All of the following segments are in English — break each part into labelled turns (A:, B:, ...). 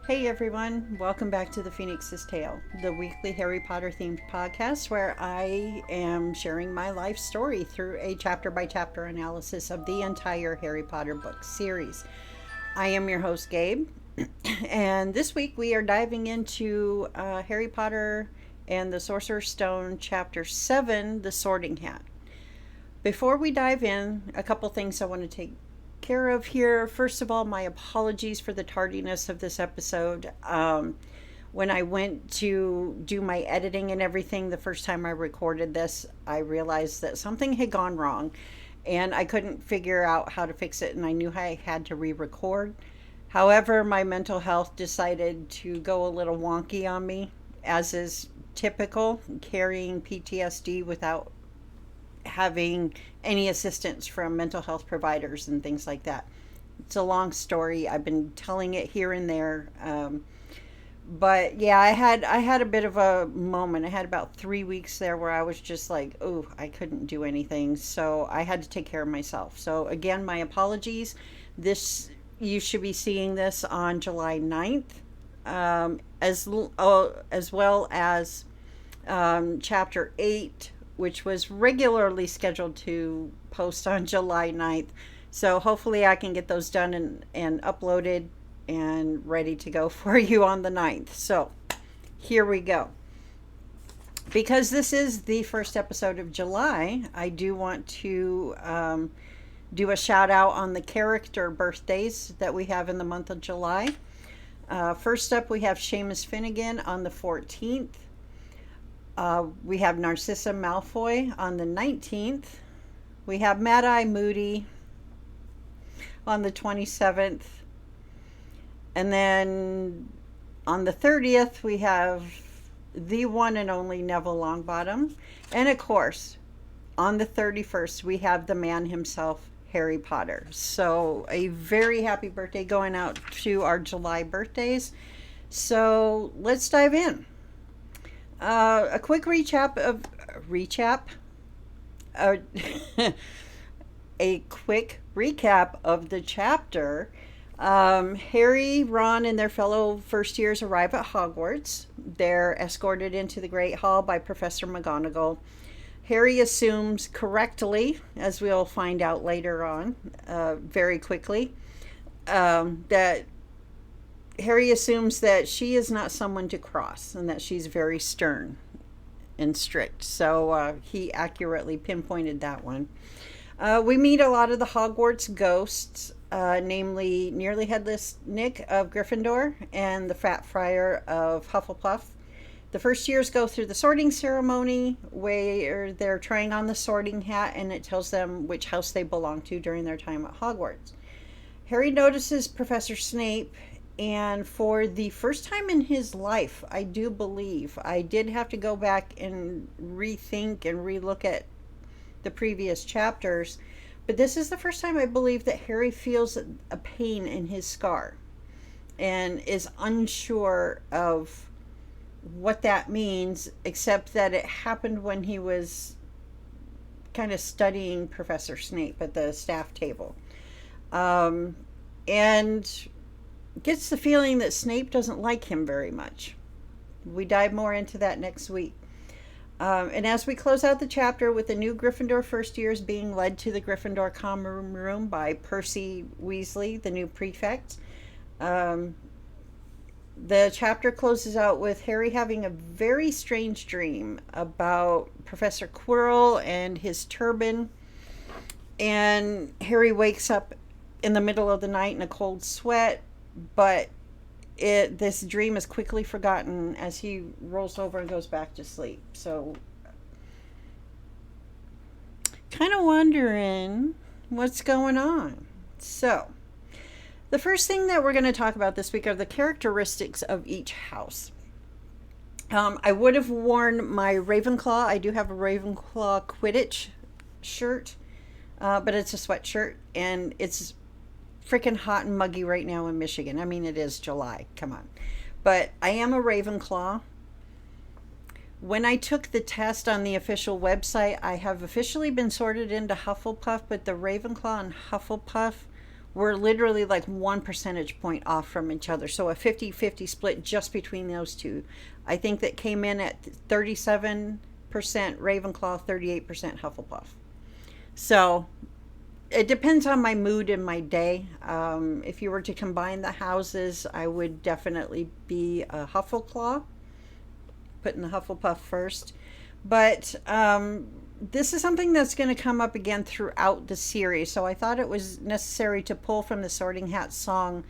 A: Hey everyone, welcome back to the Phoenix's Tale, the weekly Harry Potter themed podcast where I am sharing my life story through a chapter by chapter analysis of the entire Harry Potter book series. I am your host, Gabe, and this week we are diving into Harry Potter and the Sorcerer's Stone, Chapter 7, The Sorting Hat. Before we dive in, a couple things I want to take care of here. First of all, my apologies for the tardiness of this episode. When I went to do my editing and everything the first time I recorded this, I realized that something had gone wrong and I couldn't figure out how to fix it, and I knew I had to re record. However, my mental health decided to go a little wonky on me, as is typical, carrying PTSD without having any assistance from mental health providers and things like that. It's a long story. I've been telling it here and there. But yeah, I had a bit of a moment. I had about 3 weeks there where I was just like, oh, I couldn't do anything. So I had to take care of myself. So again, my apologies. This You should be seeing this on July 9th, as well as chapter 8, which was regularly scheduled to post on July 9th. So hopefully I can get those done and uploaded and ready to go for you on the 9th. So here we go. Because this is the first episode of July, I do want to do a shout out on the character birthdays that we have in the month of July. First up, we have Seamus Finnegan on the 14th. We have Narcissa Malfoy on the 19th. We have Mad Eye Moody on the 27th. And then on the 30th, we have the one and only Neville Longbottom. And of course, on the 31st, we have the man himself, Harry Potter. So a very happy birthday going out to our July birthdays. So let's dive in. A quick uh, a quick recap of the chapter. Harry, Ron, and their fellow first years arrive at Hogwarts. They're escorted into the Great Hall by Professor McGonagall. Harry assumes correctly, as we'll find out later on, very quickly, that Harry assumes that she is not someone to cross and that she's very stern and strict. So he accurately pinpointed that one. We meet a lot of the Hogwarts ghosts, namely Nearly Headless Nick of Gryffindor and the Fat Friar of Hufflepuff. The first years go through the sorting ceremony where they're trying on the sorting hat and it tells them which house they belong to during their time at Hogwarts. Harry notices Professor Snape, and for the first time in his life, I do believe, I did have to go back and rethink and relook at the previous chapters, but this is the first time I believe that Harry feels a pain in his scar and is unsure of what that means, except that it happened when he was kind of studying Professor Snape at the staff table. And gets the feeling that Snape doesn't like him very much. We dive more into that next week. And as we close out the chapter with the new Gryffindor first years being led to the Gryffindor common room by Percy Weasley, the new prefect, the chapter closes out with Harry having a very strange dream about Professor Quirrell and his turban. And Harry wakes up in the middle of the night in a cold sweat, but this dream is quickly forgotten as he rolls over and goes back to sleep. So, kind of wondering what's going on. So, the first thing that we're going to talk about this week are the characteristics of each house. I would have worn my Ravenclaw. I do have a Ravenclaw Quidditch shirt, but it's a sweatshirt, and it's freaking hot and muggy right now in Michigan. I mean, it is July. Come on. But I am a Ravenclaw. When I took the test on the official website, I have officially been sorted into Hufflepuff, but the Ravenclaw and Hufflepuff were literally like 1 percentage point off from each other. So a 50-50 split just between those two. I think that came in at 37% Ravenclaw, 38% Hufflepuff. So it depends on my mood and my day. If you were to combine the houses, I would definitely be a Huffleclaw, putting the Hufflepuff first. But this is something that's going to come up again throughout the series. So I thought it was necessary to pull from the Sorting Hat song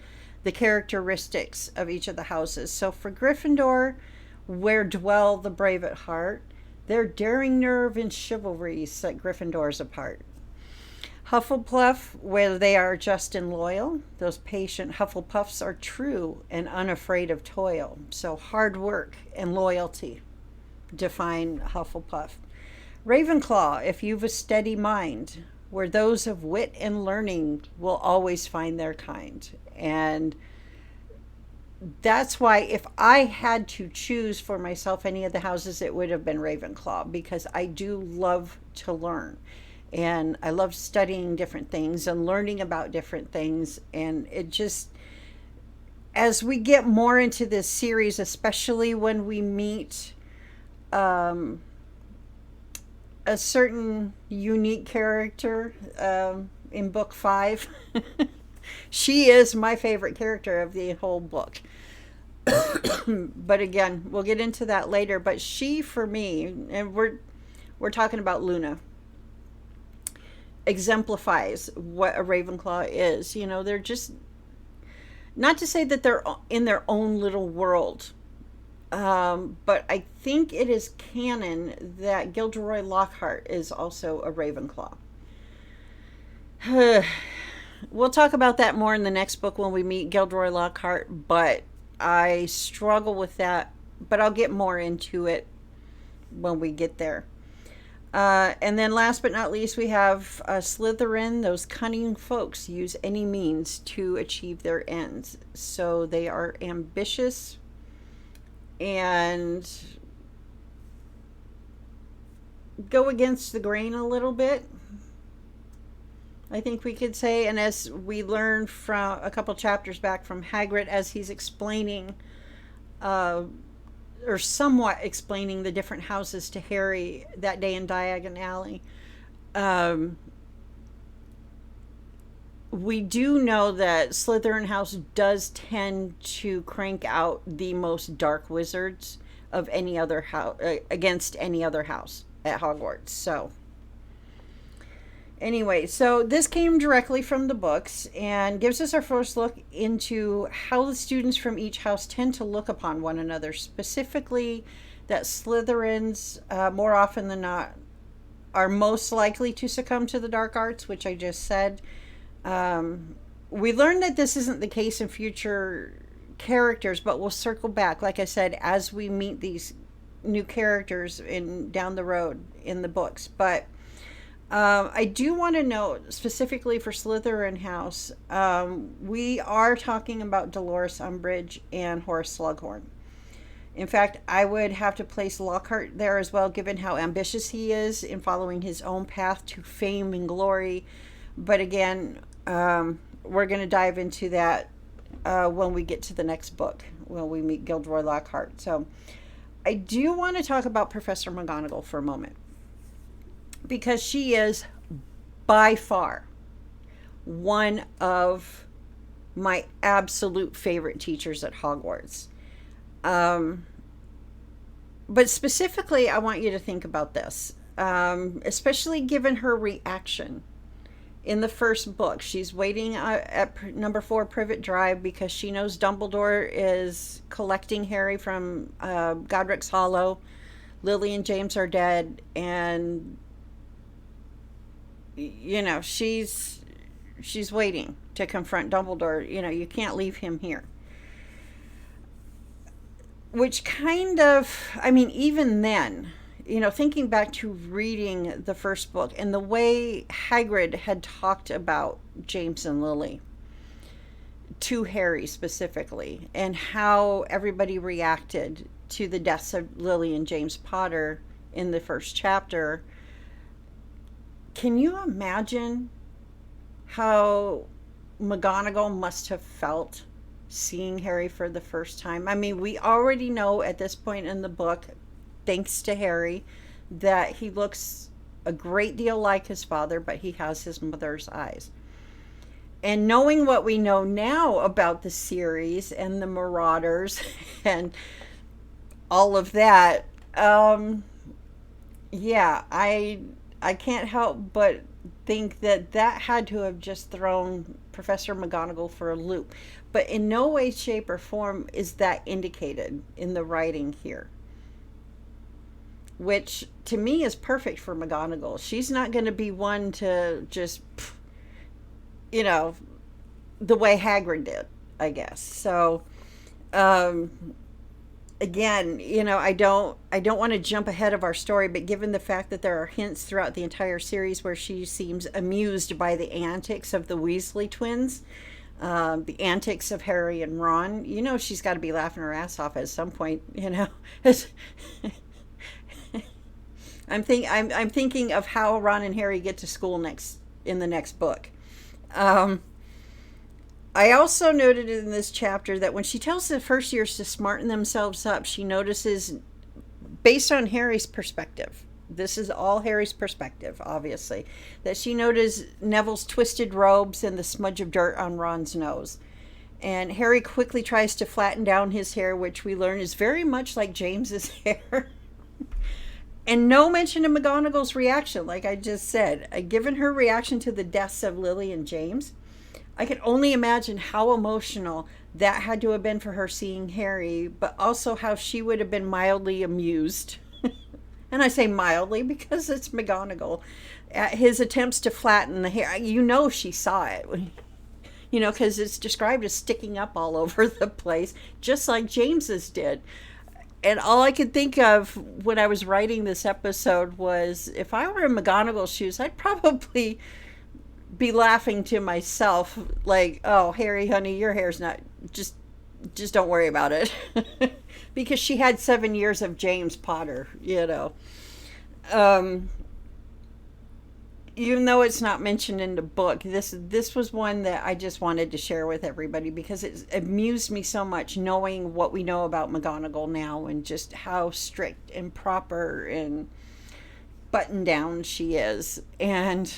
A: the characteristics of each of the houses. So for Gryffindor, where dwell the brave at heart, their daring nerve and chivalry set Gryffindors apart. Hufflepuff, where they are just and loyal, those patient Hufflepuffs are true and unafraid of toil. So hard work and loyalty define Hufflepuff. Ravenclaw, if you've a steady mind, where those of wit and learning will always find their kind. And that's why if I had to choose for myself any of the houses, it would have been Ravenclaw, because I do love to learn. And I love studying different things and learning about different things. And it just, as we get more into this series, especially when we meet a certain unique character in book 5, she is my favorite character of the whole book. But again, we'll get into that later. But she, for me, and we're talking about Luna, exemplifies what a Ravenclaw is. You know, they're just, not to say that they're in their own little world, but I think it is canon that Gilderoy Lockhart is also a Ravenclaw. We'll talk about that more in the next book when we meet Gilderoy Lockhart, but I struggle with that, but I'll get more into it when we get there. And then last but not least, we have Slytherin. Those cunning folks use any means to achieve their ends. So they are ambitious and go against the grain a little bit, I think we could say. And as we learned from a couple chapters back from Hagrid, as he's explaining or somewhat explaining the different houses to Harry that day in Diagon Alley, we do know that Slytherin House does tend to crank out the most dark wizards of any other house against any other house at Hogwarts. So anyway, so this came directly from the books and gives us our first look into how the students from each house tend to look upon one another. Specifically, that Slytherins, more often than not, are most likely to succumb to the dark arts, which I just said. We learned that this isn't the case in future characters, but we'll circle back, like I said, as we meet these new characters down the road in the books. But I do want to note, specifically for Slytherin House, we are talking about Dolores Umbridge and Horace Slughorn. In fact, I would have to place Lockhart there as well, given how ambitious he is in following his own path to fame and glory. But again, we're going to dive into that when we get to the next book, when we meet Gilderoy Lockhart. So I do want to talk about Professor McGonagall for a moment, because she is by far one of my absolute favorite teachers at Hogwarts. But specifically, I want you to think about this, especially given her reaction in the first book. She's waiting at number 4 Privet Drive because she knows Dumbledore is collecting Harry from Godric's Hollow. Lily and James are dead, and you know, she's waiting to confront Dumbledore. You know, you can't leave him here. Which kind of, I mean, even then, you know, thinking back to reading the first book and the way Hagrid had talked about James and Lily to Harry specifically, and how everybody reacted to the deaths of Lily and James Potter in the first chapter, can you imagine how McGonagall must have felt seeing Harry for the first time. I mean, we already know at this point in the book, thanks to Harry, that he looks a great deal like his father, but he has his mother's eyes. And knowing what we know now about the series and the Marauders and all of that, yeah, I can't help but think that that had to have just thrown Professor McGonagall for a loop. But in no way, shape, or form is that indicated in the writing here, which to me is perfect for McGonagall. She's not going to be one to just, you know, the way Hagrid did, I guess. So, um, again, I don't want to jump ahead of our story, but given the fact that there are hints throughout the entire series where she seems amused by the antics of the Weasley twins, the antics of Harry and Ron, she's got to be laughing her ass off at some point. I'm thinking of how Ron and Harry get to school next in the next book. Um, I also noted in this chapter that when she tells the first years to smarten themselves up, she notices, based on Harry's perspective, this is all Harry's perspective, obviously, that she noticed Neville's twisted robes and the smudge of dirt on Ron's nose. And Harry quickly tries to flatten down his hair, which we learn is very much like James's hair. And no mention of McGonagall's reaction, like I just said. Given her reaction to the deaths of Lily and James, I can only imagine how emotional that had to have been for her seeing Harry, but also how she would have been mildly amused. And I say mildly because it's McGonagall. At his attempts to flatten the hair. She saw it. Because it's described as sticking up all over the place, just like James's did. And all I could think of when I was writing this episode was, if I were in McGonagall's shoes, I'd probably be laughing to myself, like, "Oh, Harry, honey, your hair's not just don't worry about it," because she had 7 years of James Potter. Um, Even though it's not mentioned in the book, this was one that I just wanted to share with everybody because it amused me so much knowing what we know about McGonagall now and just how strict and proper and buttoned down she is. And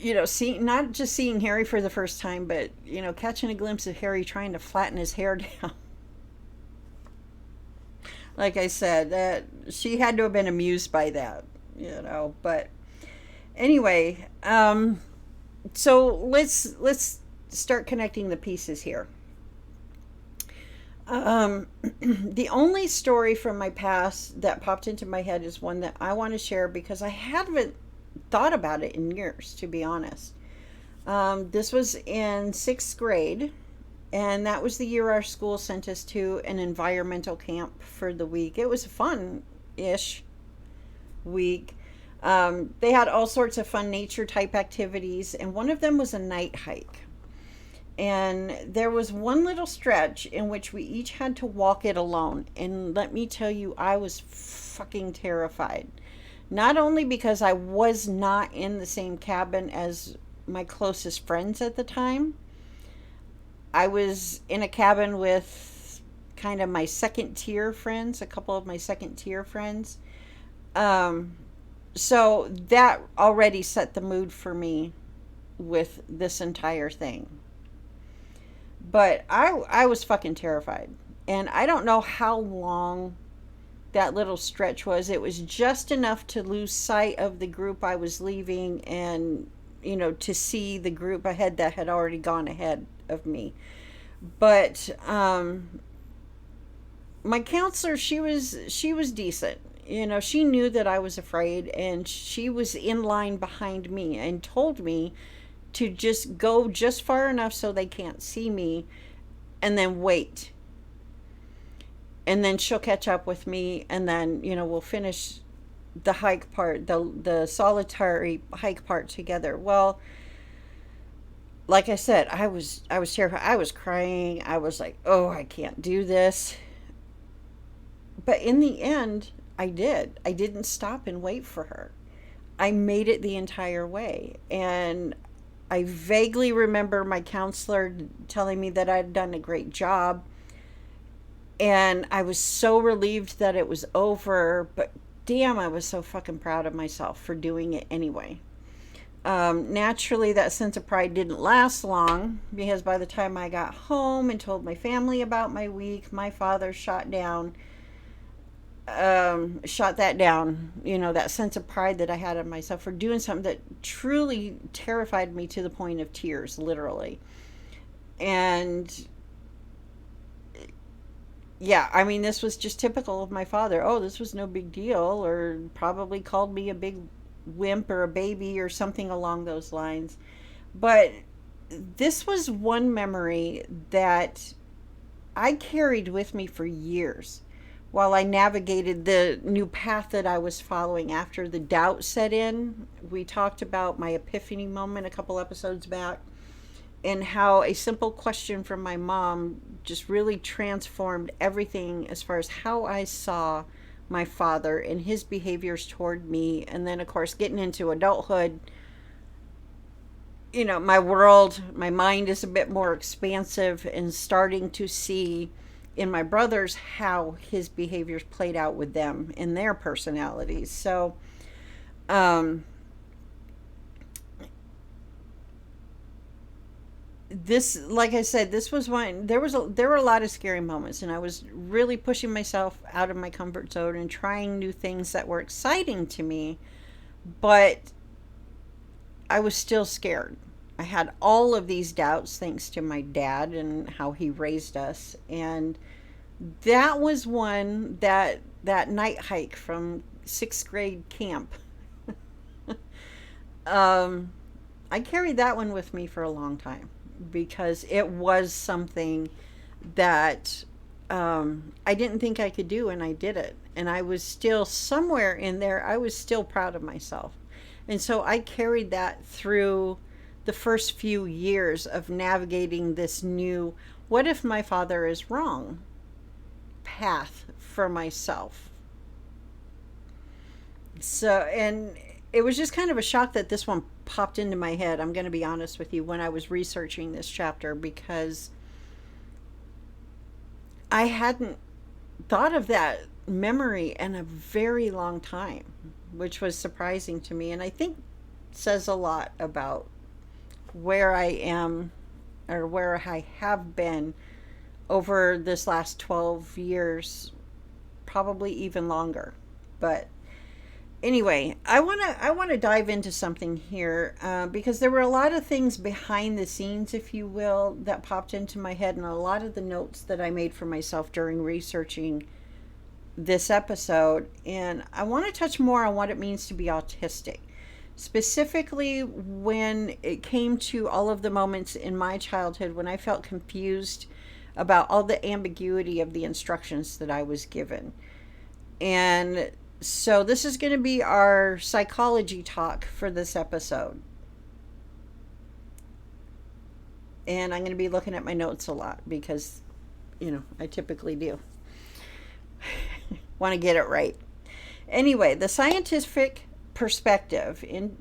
A: not just seeing Harry for the first time, but catching a glimpse of Harry trying to flatten his hair down. Like I said, that she had to have been amused by that. But anyway, so let's start connecting the pieces here. The only story from my past that popped into my head is one that I want to share because I haven't thought about it in years, to be honest. This was in 6th grade, and that was the year our school sent us to an environmental camp for the week. It was a fun-ish week. They had all sorts of fun nature type activities, and one of them was a night hike. And there was one little stretch in which we each had to walk it alone. And let me tell you, I was fucking terrified. Not only because I was not in the same cabin as my closest friends at the time, I was in a cabin with kind of my second tier friends, a couple of my second tier friends. So that already set the mood for me with this entire thing. But I was fucking terrified. And I don't know how long that little stretch was. It was just enough to lose sight of the group I was leaving and, to see the group ahead that had already gone ahead of me. But my counselor, she was decent. She knew that I was afraid, and she was in line behind me and told me to just go just far enough so they can't see me and then wait. And then she'll catch up with me, and then, we'll finish the hike part, the solitary hike part together. Well, like I said, I was terrified. I was crying. I was like, "Oh, I can't do this." But in the end, I did. I didn't stop and wait for her. I made it the entire way. And I vaguely remember my counselor telling me that I'd done a great job, and I was so relieved that it was over, but damn, I was so fucking proud of myself for doing it anyway. Naturally, that sense of pride didn't last long because by the time I got home and told my family about my week, my father shot that down. That sense of pride that I had of myself for doing something that truly terrified me to the point of tears, literally. And yeah, I mean, this was just typical of my father. Oh, this was no big deal, or probably called me a big wimp or a baby or something along those lines. But this was one memory that I carried with me for years while I navigated the new path that I was following after the doubt set in. We talked about my epiphany moment a couple episodes back, and how a simple question from my mom just really transformed everything as far as how I saw my father and his behaviors toward me. And then, of course, getting into adulthood, my world, my mind is a bit more expansive and starting to see in my brothers how his behaviors played out with them in their personalities. So, this, like I said, this was one. There were a lot of scary moments, and I was really pushing myself out of my comfort zone and trying new things that were exciting to me, but I was still scared. I had all of these doubts thanks to my dad and how he raised us, and that was one that night hike from 6th grade camp. um, I carried that one with me for a long time because it was something that I didn't think I could do, and I did it. And I was still somewhere in there, I was still proud of myself. And so I carried that through the first few years of navigating this new, what if my father is wrong, path for myself. So, and it was just kind of a shock that this one popped into my head. I'm going to be honest with you when I was researching this chapter, because I hadn't thought of that memory in a very long time, which was surprising to me. And I think says a lot about where I am or where I have been over this last 12 years, probably even longer. But anyway, I want to dive into something here because there were a lot of things behind the scenes, if you will, that popped into my head, and a lot of the notes that I made for myself during researching this episode. And I want to touch more on what it means to be autistic, specifically when it came to all of the moments in my childhood when I felt confused about all the ambiguity of the instructions that I was given. And so this is going to be our psychology talk for this episode. And I'm going to be looking at my notes a lot because, I typically do. Want to get it right. Anyway, the scientific perspective in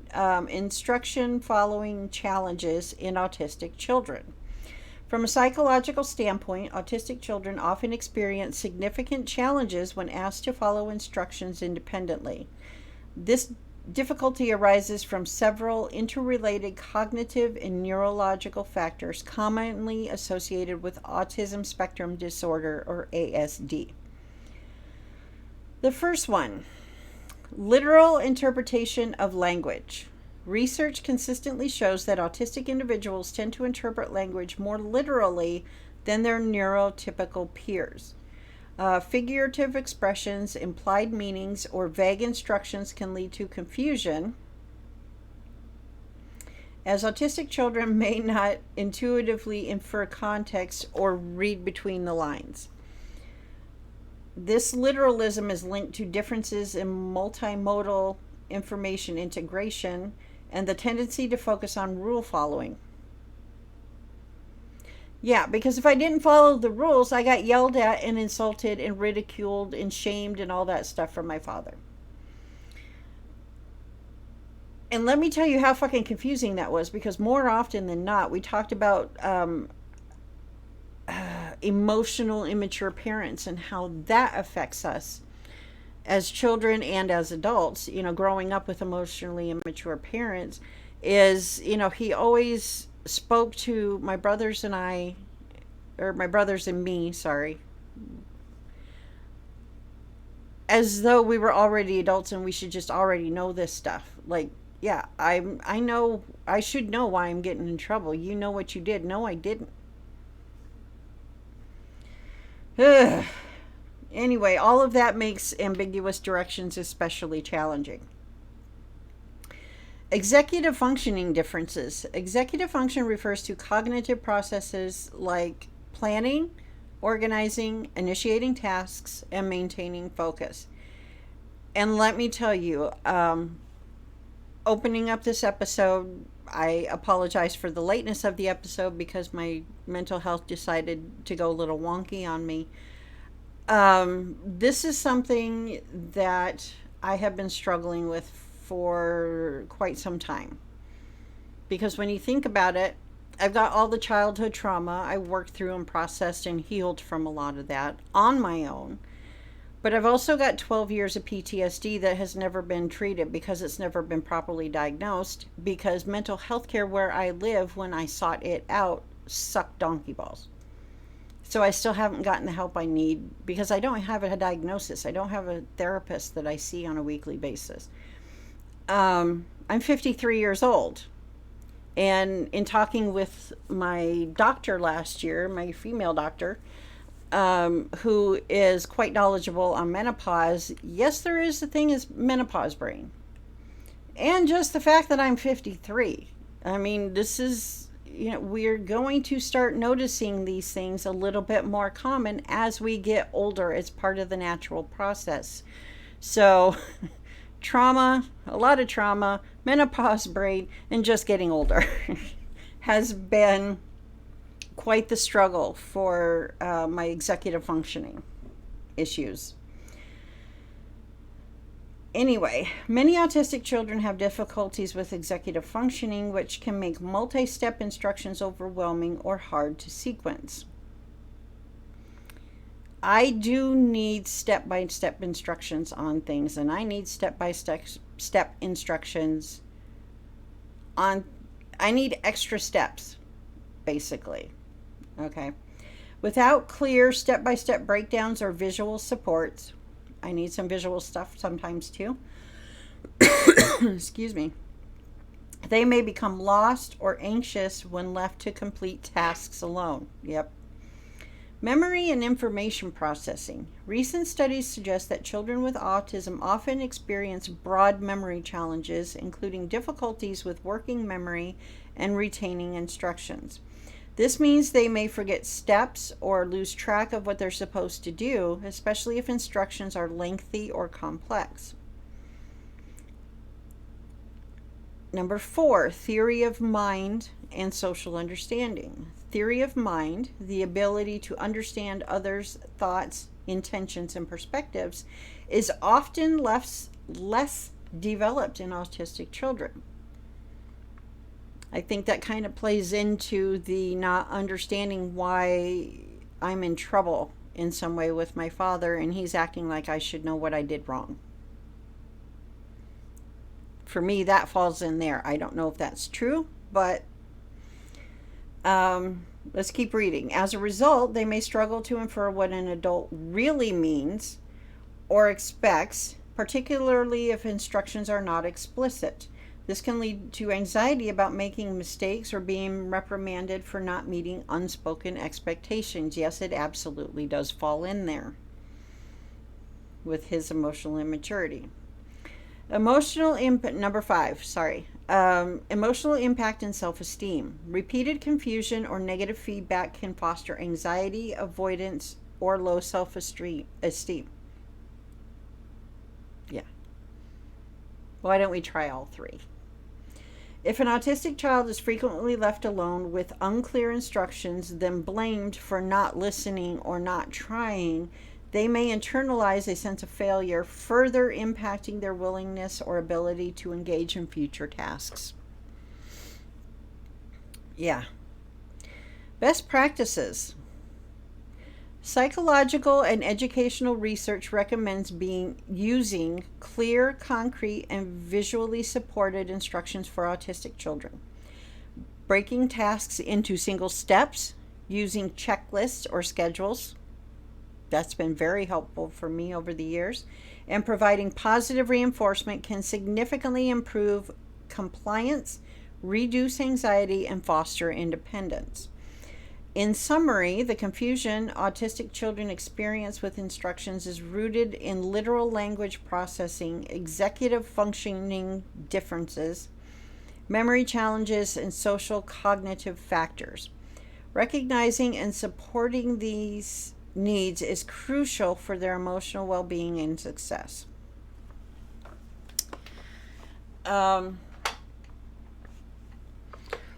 A: instruction following challenges in autistic children. From a psychological standpoint, autistic children often experience significant challenges when asked to follow instructions independently. This difficulty arises from several interrelated cognitive and neurological factors commonly associated with autism spectrum disorder, or ASD. The first one, literal interpretation of language. Research consistently shows that autistic individuals tend to interpret language more literally than their neurotypical peers. Figurative expressions, implied meanings, or vague instructions can lead to confusion, as autistic children may not intuitively infer context or read between the lines. This literalism is linked to differences in multimodal information integration and the tendency to focus on rule following. Yeah, because if I didn't follow the rules, I got yelled at and insulted and ridiculed and shamed and all that stuff from my father. And let me tell you how fucking confusing that was, because more often than not, we talked about emotional immature parents and how that affects us as children and as adults. Growing up with emotionally immature parents is, he always spoke to my brothers and I, or my brothers and me, sorry, as though we were already adults and we should just already know this stuff. Like, yeah, I know, I should know why I'm getting in trouble. You know what you did. No, I didn't. Ugh. Anyway, all of that makes ambiguous directions especially challenging. Executive functioning differences. Executive function refers to cognitive processes like planning, organizing, initiating tasks, and maintaining focus. And let me tell you, opening up this episode, I apologize for the lateness of the episode because my mental health decided to go a little wonky on me. This is something that I have been struggling with for quite some time. Because when you think about it, I've got all the childhood trauma. I worked through and processed and healed from a lot of that on my own. But I've also got 12 years of PTSD that has never been treated because it's never been properly diagnosed, because mental health care where I live, when I sought it out, sucked donkey balls. So I still haven't gotten the help I need because I don't have a diagnosis. I don't have a therapist that I see on a weekly basis. I'm 53 years old. And in talking with my doctor last year, my female doctor, who is quite knowledgeable on menopause, yes, there is a thing as menopause brain. And just the fact that I'm 53. I mean, this is, we're going to start noticing these things a little bit more common as we get older. It's part of the natural process. So, trauma, a lot of trauma, menopause brain, and just getting older has been quite the struggle for my executive functioning issues. Anyway, many autistic children have difficulties with executive functioning, which can make multi-step instructions overwhelming or hard to sequence. I do need step-by-step instructions on things, and I need step instructions on, I need extra steps, basically. Okay. Without clear step-by-step breakdowns or visual supports, I need some visual stuff sometimes too. Excuse me. They may become lost or anxious when left to complete tasks alone. Yep. Memory and information processing. Recent studies suggest that children with autism often experience broad memory challenges, including difficulties with working memory and retaining instructions. This means they may forget steps or lose track of what they're supposed to do, especially if instructions are lengthy or complex. Number 4, theory of mind and social understanding. Theory of mind, the ability to understand others' thoughts, intentions, and perspectives, is often less developed in autistic children. I think that kind of plays into the not understanding why I'm in trouble in some way with my father, and he's acting like I should know what I did wrong. For me, that falls in there. I don't know if that's true, but let's keep reading. As a result, they may struggle to infer what an adult really means or expects, particularly if instructions are not explicit. This can lead to anxiety about making mistakes or being reprimanded for not meeting unspoken expectations. Yes, it absolutely does fall in there with his emotional immaturity. Number 5, emotional impact and self-esteem. Repeated confusion or negative feedback can foster anxiety, avoidance, or low self-esteem. Yeah. Why don't we try all 3? If an autistic child is frequently left alone with unclear instructions, then blamed for not listening or not trying, They may internalize a sense of failure, further impacting their willingness or ability to engage in future tasks. Yeah. Best practices. Psychological and educational research recommends using clear, concrete, and visually supported instructions for autistic children. Breaking tasks into single steps, using checklists or schedules. That's been very helpful for me over the years. And providing positive reinforcement can significantly improve compliance, reduce anxiety, and foster independence. In summary, the confusion autistic children experience with instructions is rooted in literal language processing, executive functioning differences, memory challenges, and social cognitive factors. Recognizing and supporting these needs is crucial for their emotional well-being and success.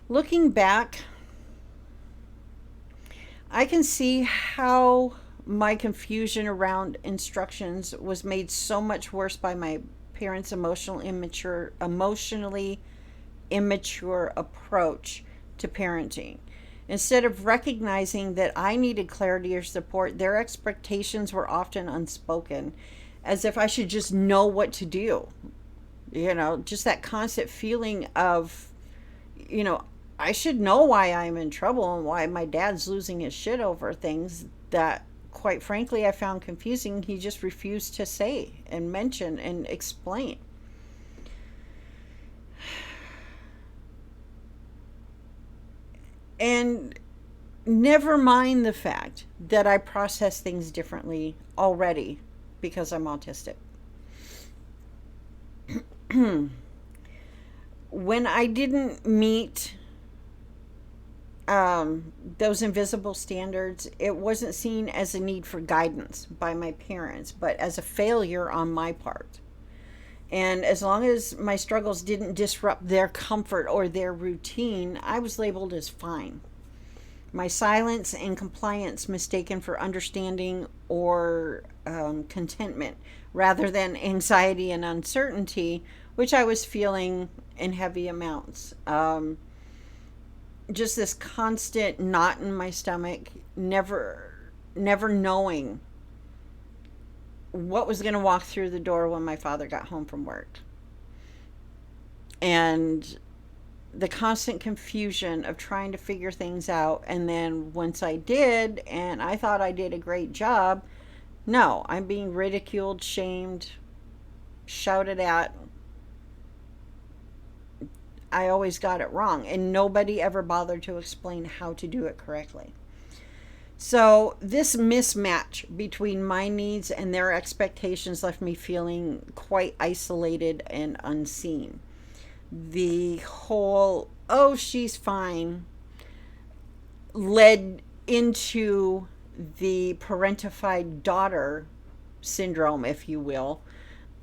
A: Looking back, I can see how my confusion around instructions was made so much worse by my parents' emotionally immature approach to parenting. Instead of recognizing that I needed clarity or support, their expectations were often unspoken, as if I should just know what to do. Just that constant feeling of, I should know why I'm in trouble and why my dad's losing his shit over things that, quite frankly, I found confusing. He just refused to say and mention and explain. And never mind the fact that I process things differently already because I'm autistic. When I didn't meet those invisible standards, it wasn't seen as a need for guidance by my parents, but as a failure on my part. And as long as my struggles didn't disrupt their comfort or their routine, I was labeled as fine. My silence and compliance mistaken for understanding or contentment, rather than anxiety and uncertainty, which I was feeling in heavy amounts. Just this constant knot in my stomach, never knowing what was going to walk through the door when my father got home from work. And the constant confusion of trying to figure things out. And then once I did, and I thought I did a great job, no, I'm being ridiculed, shamed, shouted at. I always got it wrong, and nobody ever bothered to explain how to do it correctly. So this mismatch between my needs and their expectations left me feeling quite isolated and unseen. The whole, oh, she's fine, led into the parentified daughter syndrome, if you will,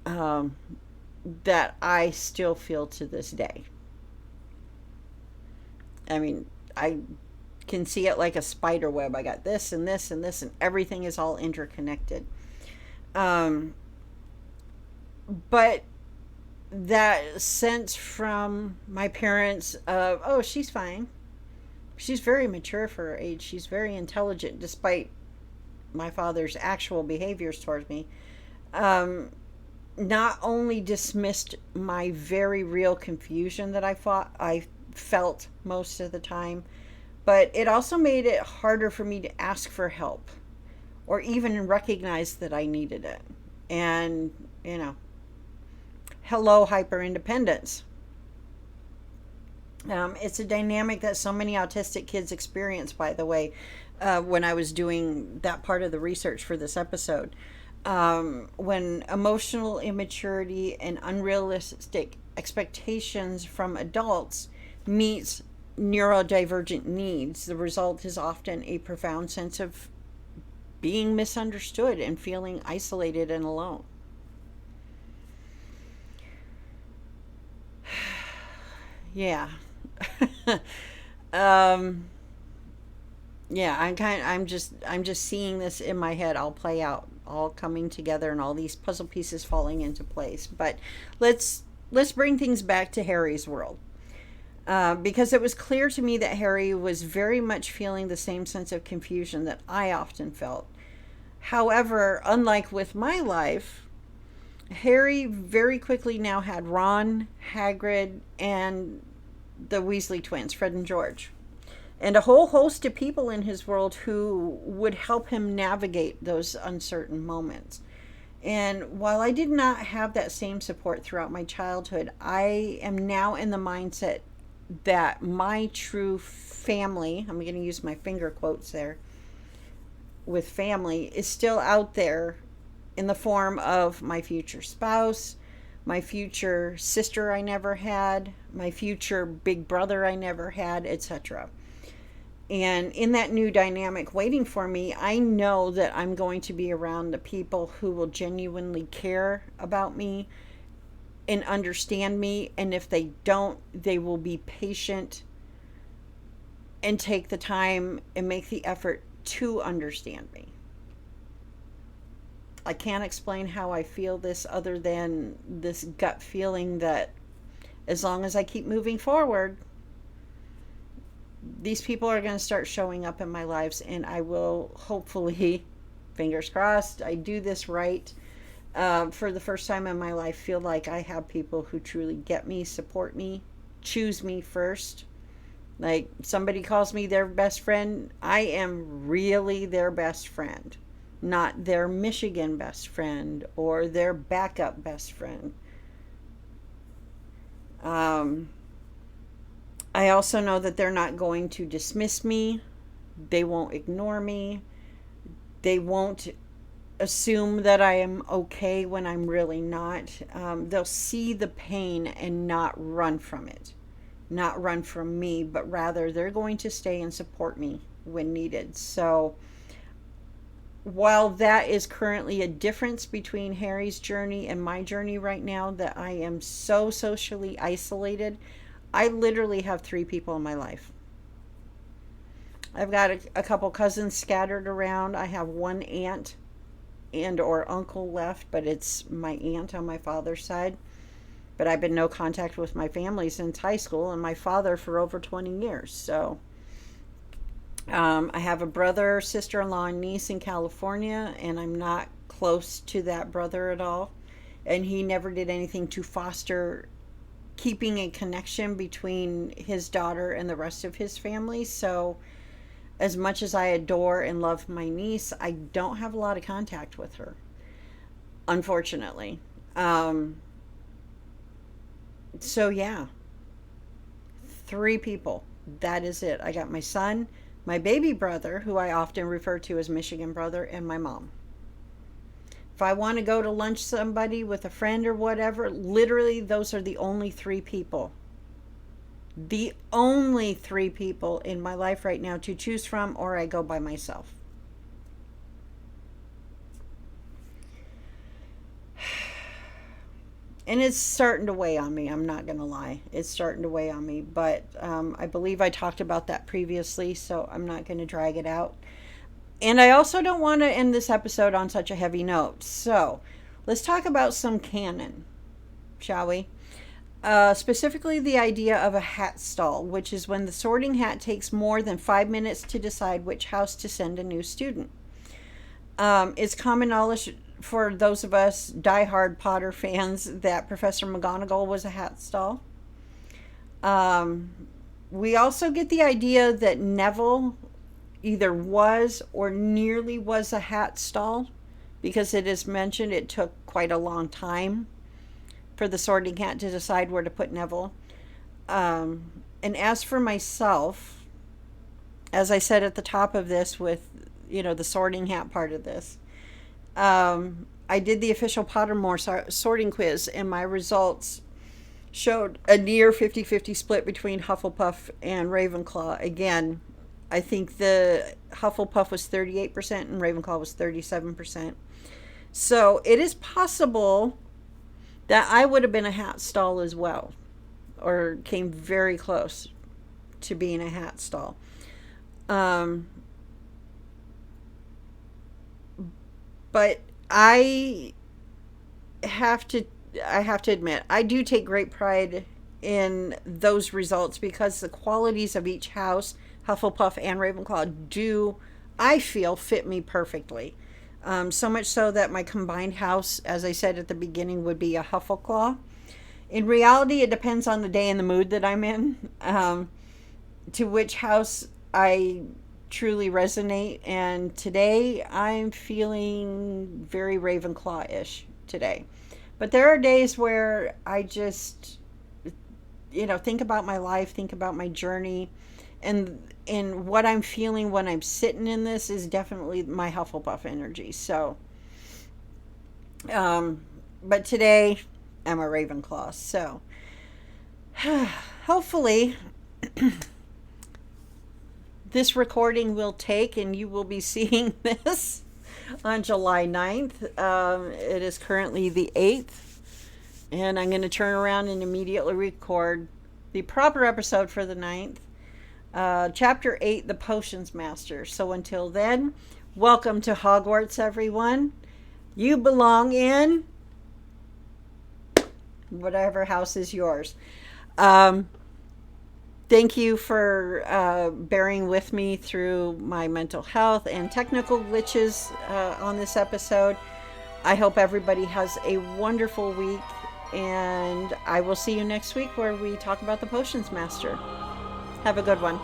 A: that I still feel to this day. I mean, I can see it like a spider web. I got this and this and this, and everything is all interconnected. But that sense from my parents of, oh, she's fine. She's very mature for her age. She's very intelligent, despite my father's actual behaviors towards me. Not only dismissed my very real confusion that I felt most of the time, but it also made it harder for me to ask for help or even recognize that I needed it. And, hello, hyper independence. It's a dynamic that so many autistic kids experience, by the way, when I was doing that part of the research for this episode. When emotional immaturity and unrealistic expectations from adults meets neurodivergent needs, the result is often a profound sense of being misunderstood and feeling isolated and alone. Yeah. Yeah, I'm just seeing this in my head all play out all coming together and all these puzzle pieces falling into place. But let's bring things back to Harry's world. Because it was clear to me that Harry was very much feeling the same sense of confusion that I often felt. However, unlike with my life, Harry very quickly now had Ron, Hagrid, and the Weasley twins, Fred and George, and a whole host of people in his world who would help him navigate those uncertain moments. And while I did not have that same support throughout my childhood, I am now in the mindset that my true family, I'm going to use my finger quotes there with family, is still out there in the form of my future spouse, my future sister I never had, my future big brother I never had, etc. And in that new dynamic waiting for me, I know that I'm going to be around the people who will genuinely care about me and understand me. And if they don't, they will be patient and take the time and make the effort to understand me. I can't explain how I feel this other than this gut feeling that as long as I keep moving forward, these people are going to start showing up in my lives, and I will hopefully, fingers crossed, I do this right. For the first time in my life, feel like I have people who truly get me, support me, choose me first. Like somebody calls me their best friend, I am really their best friend, not their Michigan best friend or their backup best friend. I also know that they're not going to dismiss me. They won't ignore me. They won't assume that I am okay when I'm really not. They'll see the pain and not run from it. Not run from me, but rather they're going to stay and support me when needed. So while that is currently a difference between Harry's journey and my journey right now, that I am so socially isolated, I literally have 3 people in my life. I've got a couple cousins scattered around. I have one aunt and or uncle left, but it's my aunt on my father's side. But I've been no contact with my family since high school, and my father for over 20 years. So I have a brother, sister-in-law, and niece in California, and I'm not close to that brother at all. And he never did anything to foster keeping a connection between his daughter and the rest of his family. So as much as I adore and love my niece, I don't have a lot of contact with her, unfortunately. So yeah, 3 people. That is it. I got my son, my baby brother, who I often refer to as Michigan brother, and my mom. If I want to go to lunch somebody with a friend or whatever, literally those are the only 3 people. The only 3 people in my life right now to choose from, or I go by myself. And it's starting to weigh on me. I'm not going to lie. It's starting to weigh on me. But I believe I talked about that previously, so I'm not going to drag it out. And I also don't want to end this episode on such a heavy note. So let's talk about some canon, shall we? Specifically the idea of a hat stall, which is when the sorting hat takes more than 5 minutes to decide which house to send a new student. It's common knowledge for those of us diehard Potter fans that Professor McGonagall was a hat stall. We also get the idea that Neville either was or nearly was a hat stall, because it is mentioned it took quite a long time for the sorting hat to decide where to put Neville. And as for myself, as I said at the top of this with, the sorting hat part of this, I did the official Pottermore sorting quiz, and my results showed a near 50-50 split between Hufflepuff and Ravenclaw. Again, I think the Hufflepuff was 38% and Ravenclaw was 37%. So it is possible that I would have been a hat stall as well, or came very close to being a hat stall. But I have to I have to admit, I do take great pride in those results because the qualities of each house, Hufflepuff and Ravenclaw, do, I feel, fit me perfectly. So much so that my combined house, as I said at the beginning, would be a Huffleclaw. In reality, it depends on the day and the mood that I'm in, to which house I truly resonate. And today, I'm feeling very Ravenclaw ish today. But there are days where I just, think about my life, think about my journey, and what I'm feeling when I'm sitting in this is definitely my Hufflepuff energy. So, but today I'm a Ravenclaw. So, hopefully, this recording will take, and you will be seeing this on July 9th. It is currently the 8th, and I'm going to turn around and immediately record the proper episode for the 9th. Chapter 8, The Potions Master. So until then, welcome to Hogwarts, everyone. You belong in whatever house is yours. Thank you for bearing with me through my mental health and technical glitches on this episode. I hope everybody has a wonderful week, and I will see you next week where we talk about the Potions Master. Have a good one.